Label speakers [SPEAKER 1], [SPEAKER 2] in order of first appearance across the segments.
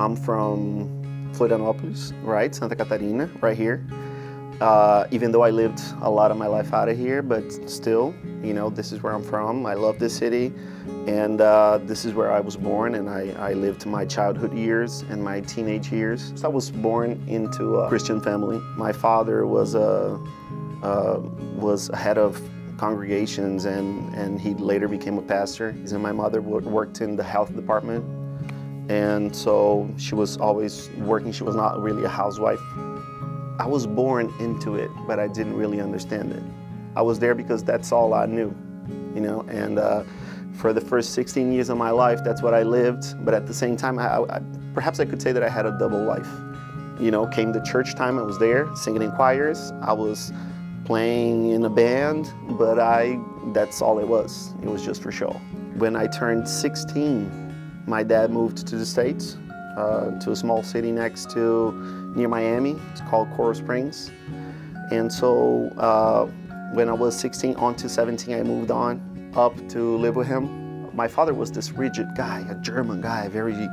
[SPEAKER 1] I'm from Florianópolis, right? Santa Catarina, right here. Even though I lived a lot of my life out of here, but still, this is where I'm from. I love this city, and this is where I was born, and I lived my childhood years and my teenage years. So I was born into a Christian family. My father was a head of congregations, and he later became a pastor. And my mother worked in the health department, and so she was always working. She was not really a housewife. I was born into it, but I didn't really understand it. I was there because that's all I knew, and for the first 16 years of my life, that's what I lived. But at the same time, perhaps I could say that I had a double life. Came to church time, I was there, singing in choirs. I was playing in a band, but that's all it was. It was just for show. When I turned 16, my dad moved to the States, to a small city near Miami. It's called Coral Springs. And so when I was 16 on to 17, I moved on up to live with him. My father was this rigid guy, a German guy, very,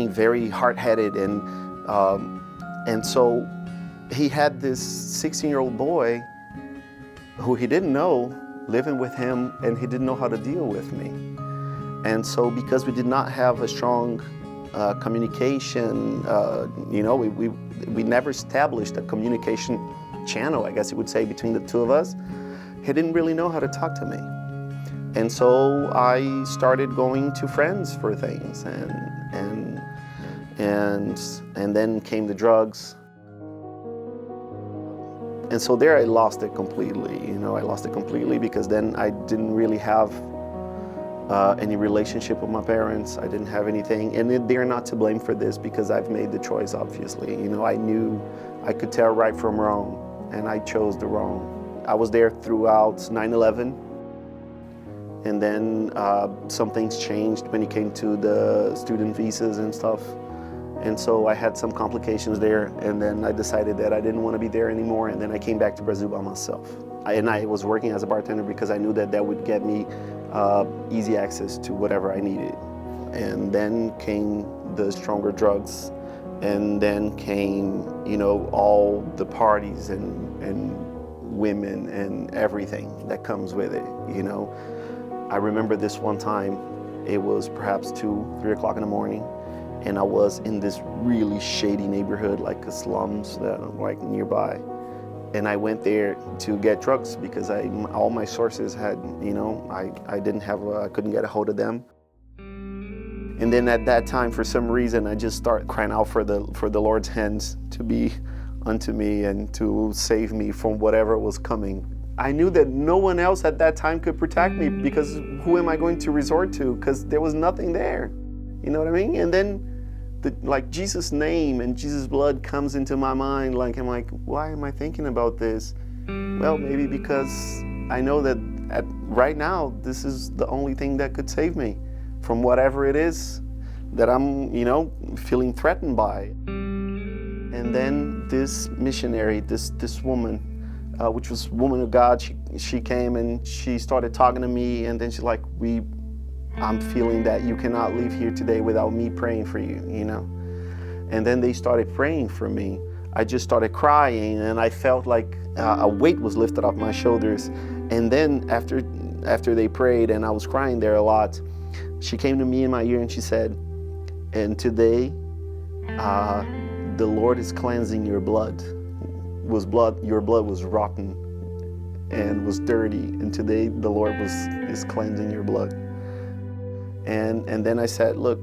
[SPEAKER 1] very hard-headed. And so he had this 16-year-old boy who he didn't know living with him, and he didn't know how to deal with me. And so because we did not have a strong communication, we never established a communication channel, I guess you would say, between the two of us. He didn't really know how to talk to me. And so I started going to friends for things, and then came the drugs. And so there I lost it completely. I lost it completely because then I didn't really have any relationship with my parents. I didn't have anything, and they're not to blame for this because I've made the choice, obviously. I knew I could tell right from wrong, and I chose the wrong. I was there throughout 9/11, and then some things changed when it came to the student visas and stuff. And so I had some complications there, and then I decided that I didn't want to be there anymore, and then I came back to Brazil by myself. I was working as a bartender because I knew that would get me easy access to whatever I needed. And then came the stronger drugs, and then came, all the parties and women and everything that comes with it, I remember this one time, it was perhaps 2, 3 o'clock in the morning, and I was in this really shady neighborhood, like the slums that like nearby. And I went there to get drugs because all my sources had, I couldn't get a hold of them. And then at that time, for some reason, I just started crying out for the Lord's hands to be unto me and to save me from whatever was coming. I knew that no one else at that time could protect me because who am I going to resort to? Because there was nothing there. You know what I mean? And then Jesus' name and Jesus' blood comes into my mind. I'm like, why am I thinking about this? Well, maybe because I know that right now, this is the only thing that could save me from whatever it is that I'm, feeling threatened by. And then this missionary, this woman, which was a woman of God, she came and she started talking to me, and then she's like, I'm feeling that you cannot leave here today without me praying for you, And then they started praying for me. I just started crying, and I felt like a weight was lifted off my shoulders. And then after they prayed, and I was crying there a lot, she came to me in my ear and she said, and today, the Lord is cleansing your blood. Your blood was rotten and was dirty, and today the Lord is cleansing your blood. And then I said, look,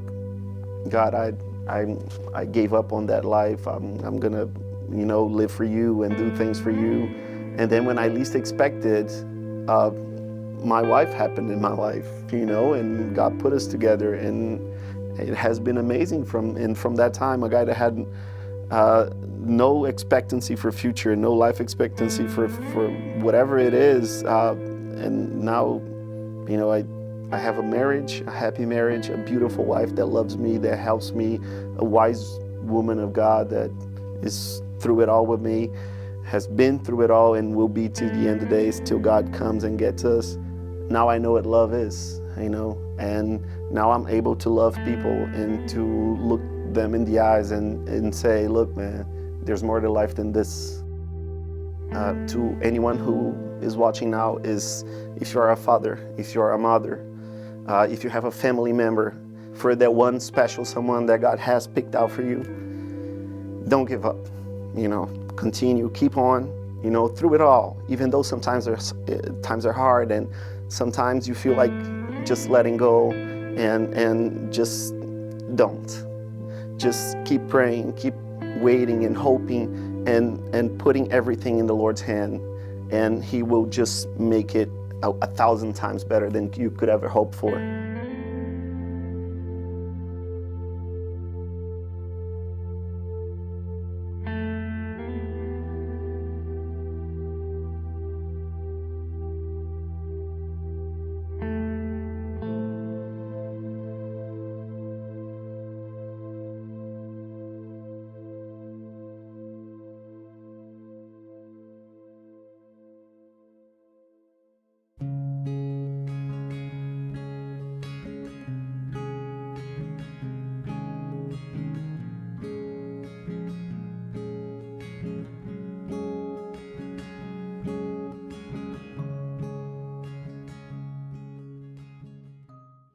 [SPEAKER 1] God, I gave up on that life. I'm gonna, live for you and do things for you. And then when I least expected, my wife happened in my life, and God put us together, and it has been amazing from that time, a guy that had no expectancy for future, no life expectancy for whatever it is, and now, I have a marriage, a happy marriage, a beautiful wife that loves me, that helps me, a wise woman of God that is through it all with me, has been through it all and will be to the end of the days till God comes and gets us. Now I know what love is, and now I'm able to love people and to look them in the eyes and say, look, man, there's more to life than this. To anyone who is watching now, is if you're a father, if you're a mother, if you have a family member, for that one special someone that God has picked out for you, don't give up. Continue, keep on, through it all, even though sometimes times are hard and sometimes you feel like just letting go and just don't. Just keep praying, keep waiting and hoping and putting everything in the Lord's hand, and He will just make it 1,000 times better than you could ever hope for.